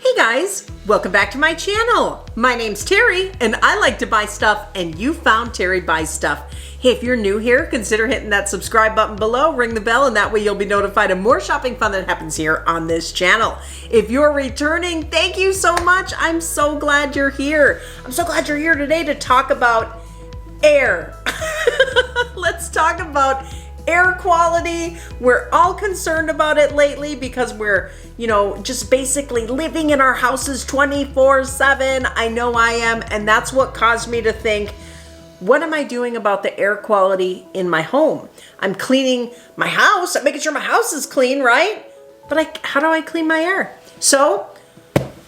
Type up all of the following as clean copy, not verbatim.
Hey guys, welcome back to my channel. My name's Terry and I like to buy stuff, and you found Terry Buys Stuff. Hey, if you're new here, consider hitting that subscribe button below, ring the bell, and that way you'll be notified of more shopping fun that happens here on this channel. If you're returning, thank you so much. I'm so glad you're here. I'm so glad you're here today to talk about air. Let's talk about air quality. We're all concerned about it lately because we're, just basically living in our houses 24/7. I know I am, and that's what caused me to think, what am I doing about the air quality in my home? I'm cleaning my house. I'm making sure my house is clean, right? But how do I clean my air? So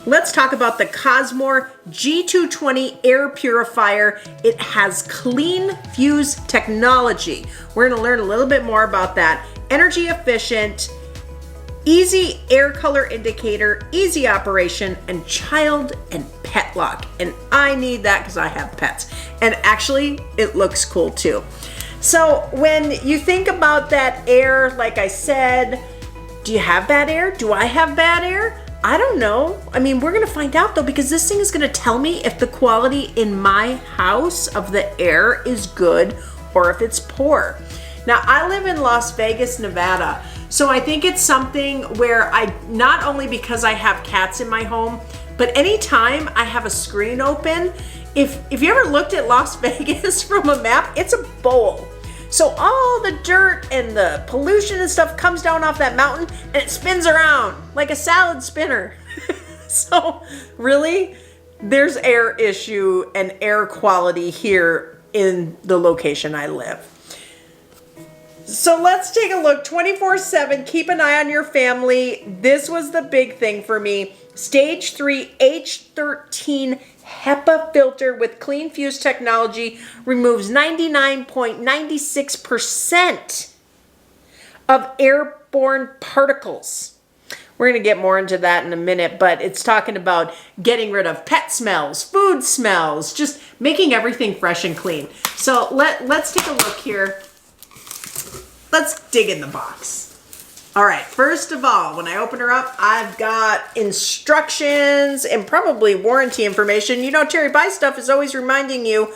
let's talk about the Cozmor G220 air purifier. It has CleanFuse technology. We're gonna learn a little bit more about that. Energy efficient, easy air color indicator, easy operation, and child and pet lock. And I need that because I have pets. And actually, it looks cool too. So when you think about that air, like I said, do you have bad air? Do I have bad air? I don't know. I mean, we're gonna find out though, because this thing is gonna tell me if the quality in my house of the air is good or if it's poor. Now, I live in Las Vegas, Nevada, so I think it's something where not only because I have cats in my home, but anytime I have a screen open, if you ever looked at Las Vegas from a map, it's a bowl. So all the dirt and the pollution and stuff comes down off that mountain and it spins around like a salad spinner. So really, there's air issue and air quality here in the location I live. So let's take a look. 24/7, keep an eye on your family. This was the big thing for me. Stage 3 H13 HEPA filter with CleanFuse technology removes 99.96% of airborne particles. We're going to get more into that in a minute, but it's talking about getting rid of pet smells, food smells, just making everything fresh and clean. So let's take a look here. Let's dig in the box. All right, first of all, when I open her up, I've got instructions and probably warranty information. Terry Buys Stuff is always reminding you,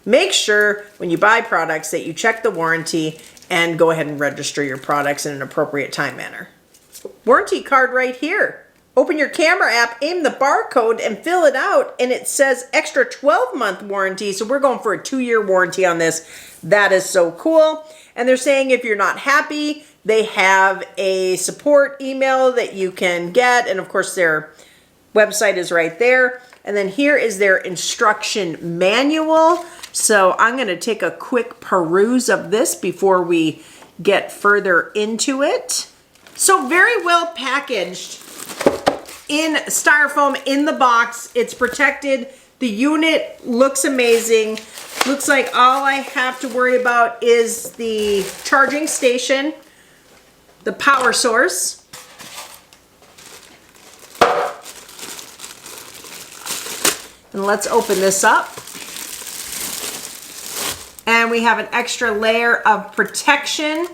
make sure when you buy products that you check the warranty and go ahead and register your products in an appropriate time manner. Warranty card right here. Open your camera app, aim the barcode, and fill it out, and it says extra 12-month warranty, so we're going for a 2-year warranty on this. That is so cool. And they're saying if you're not happy, they have a support email that you can get, and of course their website is right there. And then here is their instruction manual. So I'm going to take a quick peruse of this before we get further into it. So very well packaged in styrofoam in the box. It's protected. The unit looks amazing. Looks like all I have to worry about is the charging station, the power source, and let's open this up. And we have an extra layer of protection,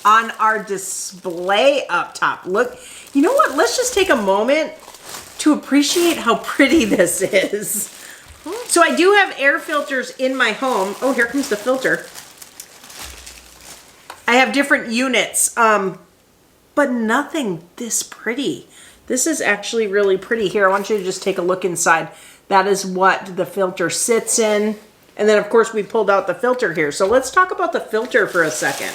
on our display up top. Look, you know what? Let's just take a moment to appreciate how pretty this is. So I do have air filters in my home. Oh, here comes the filter. I have different units, but nothing this pretty. This is actually really pretty. Here, I want you to just take a look inside. That is what the filter sits in. And then, of course, we pulled out the filter here. So let's talk about the filter for a second.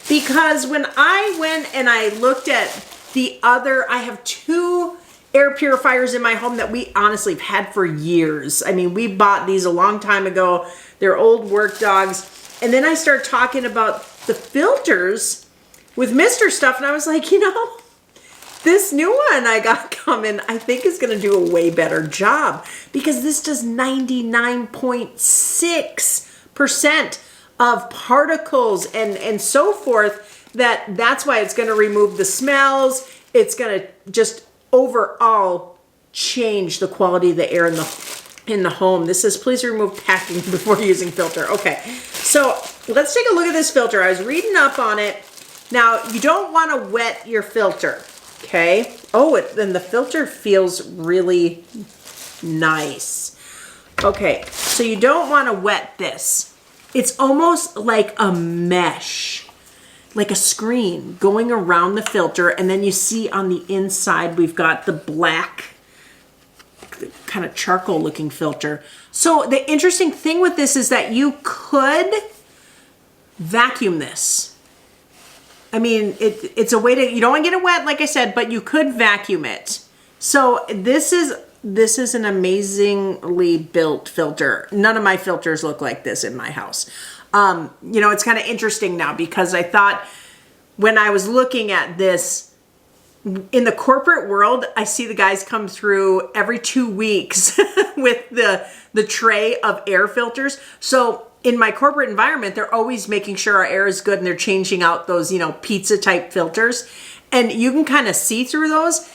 Because when I went and I looked at I have 2 air purifiers in my home that we honestly have had for years. I mean, we bought these a long time ago. They're old work dogs. And then I started talking about the filters with Mr. Stuff, and I was like, this new one I got coming, I think is going to do a way better job, because this does 99.6% of particles and so forth. That's why it's going to remove the smells. It's going to just overall change the quality of the air in the home. This says, please remove packing before using filter. Okay, so let's take a look at this filter. I was reading up on it. Now, you don't want to wet your filter. Okay, Oh, and the filter feels really nice. Okay, so you don't want to wet this. It's almost like a mesh, like a screen going around the filter, and then you see on the inside we've got the black, kind of charcoal looking filter. So the interesting thing with this is that you could vacuum this. I mean, it's a way to, you don't want to get it wet, like I said, but you could vacuum it. So this is an amazingly built filter. None of my filters look like this in my house. You know, it's kind of interesting now because I thought when I was looking at this, in the corporate world, I see the guys come through every 2 weeks with the tray of air filters. So in my corporate environment, they're always making sure our air is good and they're changing out those, you know, pizza type filters. And you can kind of see through those.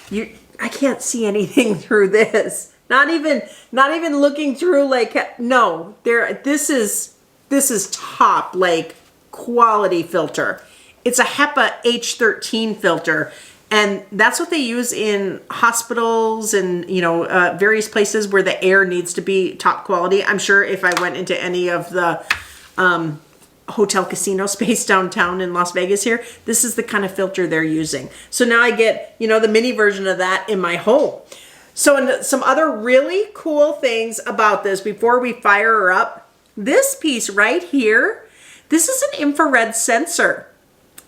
I can't see anything through this. Not even looking through, like, no, this is top, like, quality filter. It's a HEPA H13 filter. And that's what they use in hospitals and, you know, various places where the air needs to be top quality. I'm sure if I went into any of the hotel casino space downtown in Las Vegas here, this is the kind of filter they're using. So now I get, you know, the mini version of that in my home. So some other really cool things about this before we fire her up, this piece right here, this is an infrared sensor.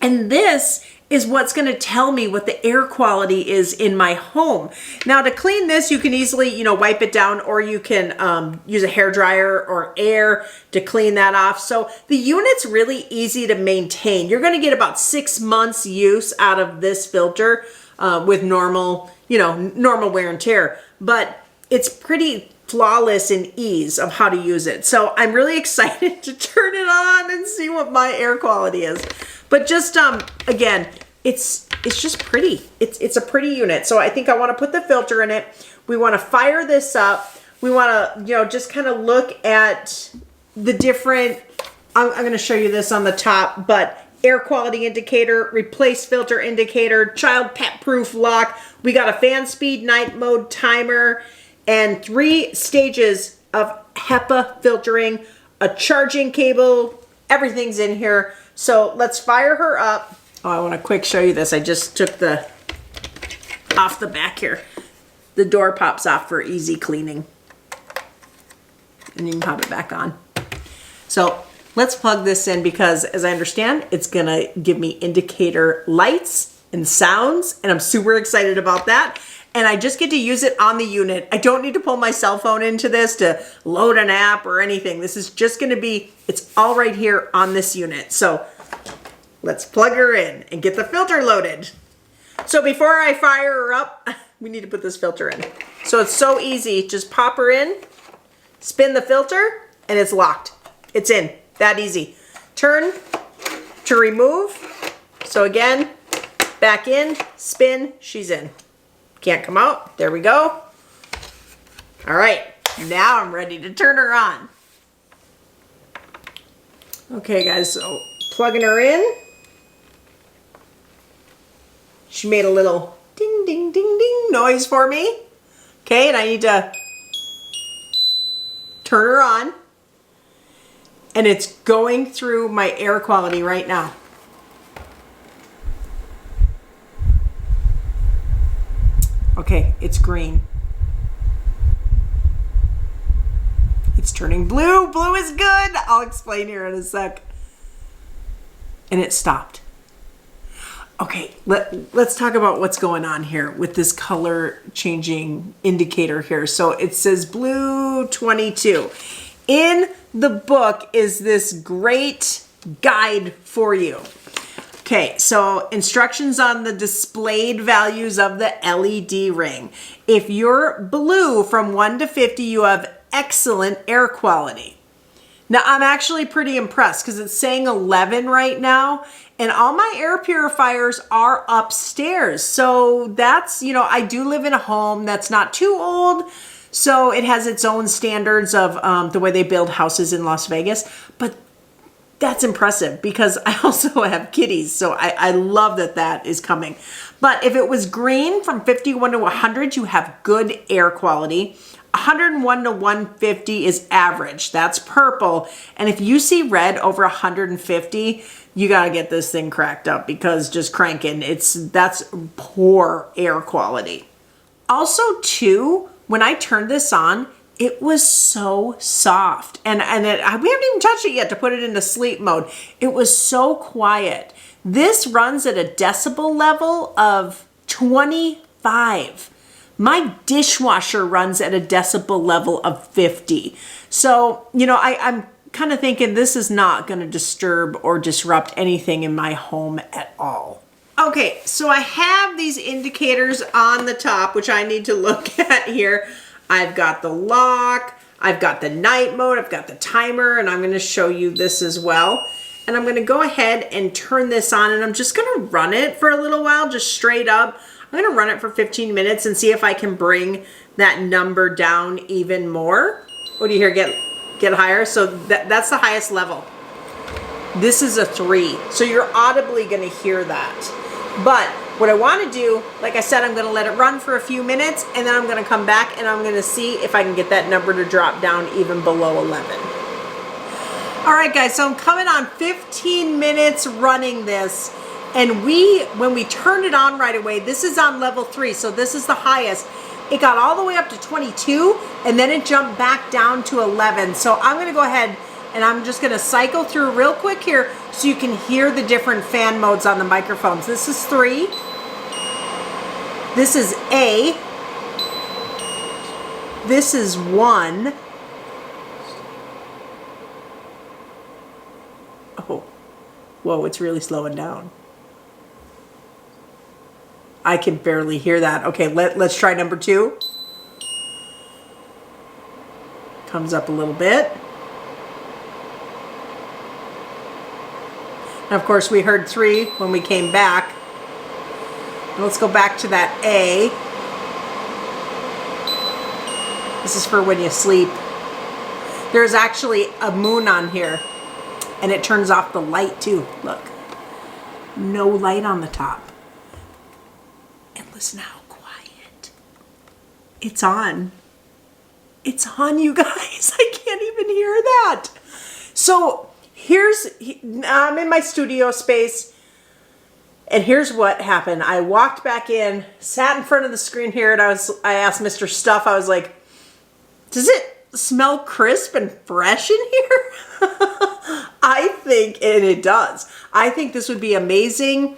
And this is what's going to tell me what the air quality is in my home. Now to clean this, you can easily, you know, wipe it down, or you can use a hairdryer or air to clean that off. So the unit's really easy to maintain. You're going to get about 6 months use out of this filter with normal, you know, normal wear and tear, but it's pretty flawless in ease of how to use it. So I'm really excited to turn it on and see what my air quality is. But just, again, it's just pretty. It's a pretty unit. So I think I want to put the filter in it. We want to fire this up. We want to, you know, just kind of look at the different, I'm going to show you this on the top, but air quality indicator, replace filter indicator, child pet proof lock. We got a fan speed, night mode timer, and 3 stages of HEPA filtering, a charging cable, everything's in here. So let's fire her up. Oh, I want to quick show you this. I just took the off the back here. The door pops off for easy cleaning. And you can pop it back on. So let's plug this in because as I understand, it's gonna give me indicator lights and sounds, and I'm super excited about that. And I just get to use it on the unit. I don't need to pull my cell phone into this to load an app or anything. This is just gonna be, it's all right here on this unit. So let's plug her in and get the filter loaded. So before I fire her up, we need to put this filter in. So it's so easy, just pop her in, spin the filter, and it's locked. It's in, that easy. Turn to remove. So again, back in, spin, she's in. Can't come out. There we go. All right, now I'm ready to turn her on. Okay, guys, so plugging her in. She made a little ding, ding, ding, ding noise for me. Okay, and I need to turn her on. And it's going through my air quality right now. Okay, it's green. It's turning blue. Blue is good. I'll explain here in a sec. And it stopped. Okay, let's talk about what's going on here with this color changing indicator here. So it says blue 22. In the book is this great guide for you. Okay, so instructions on the displayed values of the LED ring. If you're blue from 1 to 50, you have excellent air quality. Now, I'm actually pretty impressed because it's saying 11 right now, and all my air purifiers are upstairs. So that's, you know, I do live in a home that's not too old, so it has its own standards of the way they build houses in Las Vegas, but That's impressive because I also have kitties. So I love that that is coming. But if it was green from 51 to 100, you have good air quality. 101 to 150 is average. That's purple. And if you see red over 150, you got to get this thing cracked up because just cranking, that's poor air quality. Also too, when I turned this on, it was so soft. And we haven't even touched it yet to put it into sleep mode. It was so quiet. This runs at a decibel level of 25. My dishwasher runs at a decibel level of 50. So, you know, I'm kind of thinking this is not going to disturb or disrupt anything in my home at all. Okay, so I have these indicators on the top, which I need to look at here. I've got the lock, I've got the night mode, I've got the timer, and I'm going to show you this as well. And I'm going to go ahead and turn this on, and I'm just going to run it for a little while, just straight up. I'm going to run it for 15 minutes and see if I can bring that number down even more. What do you hear? Get higher. So that's the highest level. This is a 3. So you're audibly going to hear that. But what I want to do, like I said, I'm going to let it run for a few minutes, and then I'm going to come back and I'm going to see if I can get that number to drop down even below 11. All right, guys, so I'm coming on 15 minutes running this. And when we turned it on right away, this is on level 3, so this is the highest. It got all the way up to 22, and then it jumped back down to 11. So I'm going to go ahead and I'm just going to cycle through real quick here so you can hear the different fan modes on the microphones. This is 3. This is A. This is 1. Oh, whoa, it's really slowing down. I can barely hear that. Okay, let's try number 2. Comes up a little bit. And of course, we heard 3 when we came back. Let's go back to that A. This is for when you sleep. There's actually a moon on here, and it turns off the light too. Look, no light on the top. And listen how quiet. It's on. It's on, you guys. I can't even hear that. So I'm in my studio space, and here's what happened. I walked back in, sat in front of the screen here, and I asked Mr. Stuff, I was like, does it smell crisp and fresh in here? I think, and it does. I think this would be amazing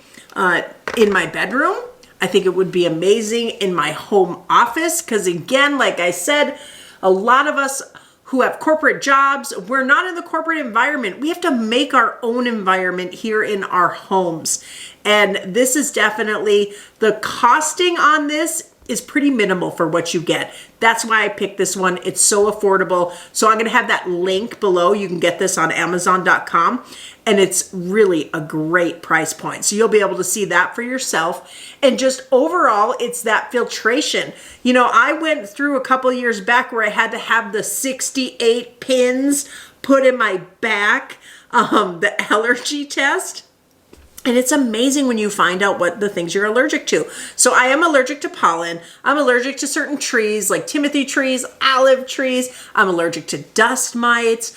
in my bedroom. I think it would be amazing in my home office because, again, like I said, a lot of us who have corporate jobs, we're not in the corporate environment. We have to make our own environment here in our homes. And this is definitely, the costing on this is pretty minimal for what you get. That's why I picked this one. It's so affordable. So I'm going to have that link below. You can get this on Amazon.com, and it's really a great price point. So you'll be able to see that for yourself. And just overall, it's that filtration. You know, I went through a couple of years back where I had to have the 68 pins put in my back, the allergy test. And it's amazing when you find out what the things you're allergic to. So I am allergic to pollen. I'm allergic to certain trees like Timothy trees, olive trees. I'm allergic to dust mites,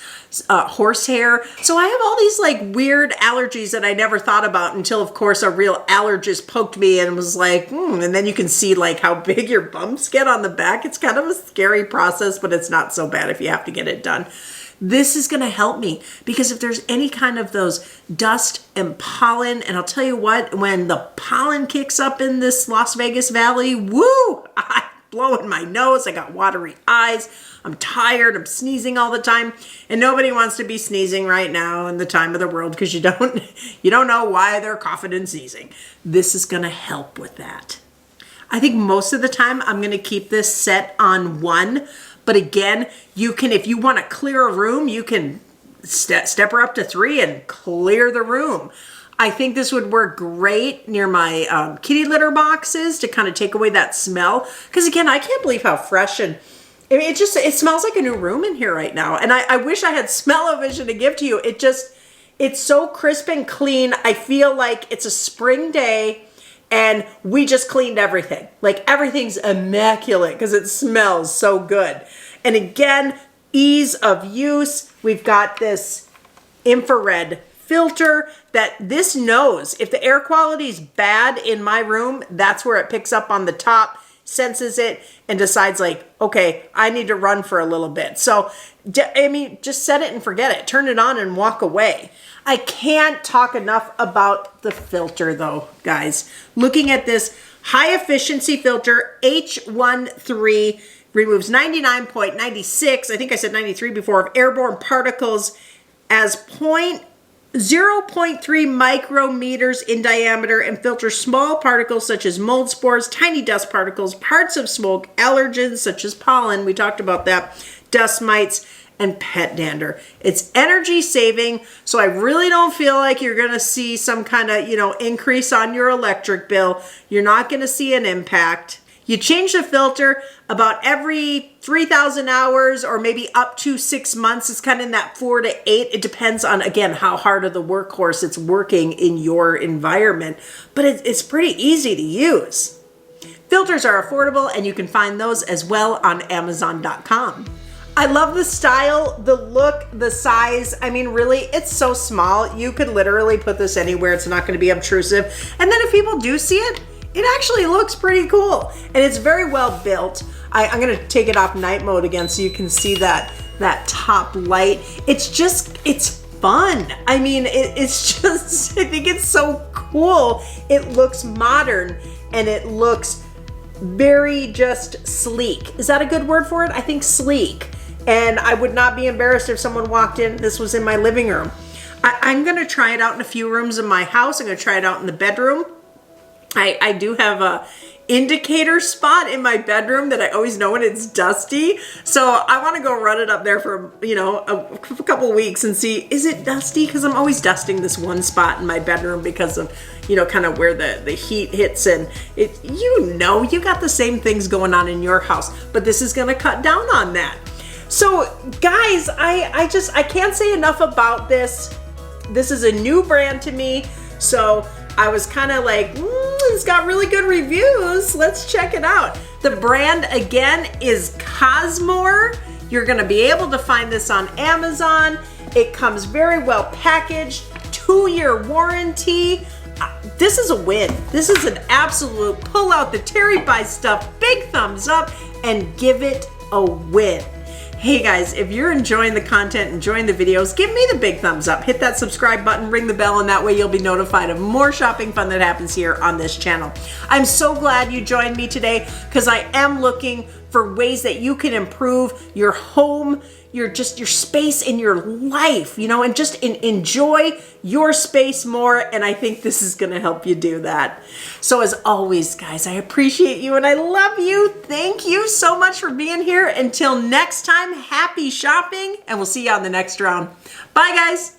horsehair. So I have all these like weird allergies that I never thought about until, of course, a real allergist poked me and was like, and then you can see like how big your bumps get on the back. It's kind of a scary process, but it's not so bad if you have to get it done. This is going to help me because if there's any kind of those dust and pollen, and I'll tell you what, when the pollen kicks up in this Las Vegas Valley, woo, I'm blowing my nose. I got watery eyes. I'm tired. I'm sneezing all the time, and nobody wants to be sneezing right now in the time of the world because you don't know why they're coughing and sneezing. This is going to help with that. I think most of the time I'm going to keep this set on 1. But again, you can, if you want to clear a room, you can step her up to 3 and clear the room. I think this would work great near my kitty litter boxes to kind of take away that smell. Because again, I can't believe how fresh and it smells like a new room in here right now. And I wish I had smell-o-vision to give to you. It's so crisp and clean. I feel like it's a spring day and we just cleaned everything. Like everything's immaculate because it smells so good. And again, ease of use. We've got this infrared filter that this knows if the air quality is bad in my room, that's where it picks up on the top, senses it, and decides like, okay, I need to run for a little bit. So, I mean, just set it and forget it. Turn it on and walk away. I can't talk enough about the filter though, guys. Looking at this high efficiency filter, H13, removes 99.96, I think I said 93 before, of airborne particles as 0.3 micrometers in diameter and filters small particles such as mold spores, tiny dust particles, parts of smoke, allergens such as pollen, we talked about that, dust mites, and pet dander. It's energy saving, so I really don't feel like you're gonna see some kind of, increase on your electric bill. You're not gonna see an impact. You change the filter about every 3,000 hours or maybe up to 6 months. It's kind of in that 4 to 8. It depends on, again, how hard of the workhorse it's working in your environment. But it's pretty easy to use. Filters are affordable and you can find those as well on Amazon.com. I love the style, the look, the size. I mean, really, it's so small. You could literally put this anywhere. It's not going to be obtrusive. And then if people do see it, it actually looks pretty cool. And it's very well built. I'm going to take it off night mode again so you can see that top light. It's fun. I mean, it's just, I think it's so cool. It looks modern and it looks very just sleek. Is that a good word for it? I think sleek. And I would not be embarrassed if someone walked in, this was in my living room. I'm gonna try it out in a few rooms in my house. I'm gonna try it out in the bedroom. I do have a indicator spot in my bedroom that I always know when it's dusty. So I wanna go run it up there for, a couple weeks and see, is it dusty? Because I'm always dusting this one spot in my bedroom because of, kind of where the heat hits and it, you got the same things going on in your house, but this is gonna cut down on that. So guys, I can't say enough about this. This is a new brand to me. So I was kind of like, it's got really good reviews. Let's check it out. The brand again is Cozmor. You're gonna be able to find this on Amazon. It comes very well packaged, 2-year warranty. This is a win. This is an absolute pull out the Terry Buys Stuff, big thumbs up and give it a win. Hey guys, if you're enjoying the content, enjoying the videos, give me the big thumbs up. Hit that subscribe button, ring the bell, and that way you'll be notified of more shopping fun that happens here on this channel. I'm so glad you joined me today because I am looking for ways that you can improve your home, your space in your life, and just enjoy your space more. And I think this is going to help you do that. So as always, guys, I appreciate you and I love you. Thank you so much for being here. Until next time, happy shopping, and we'll see you on the next round. Bye, guys.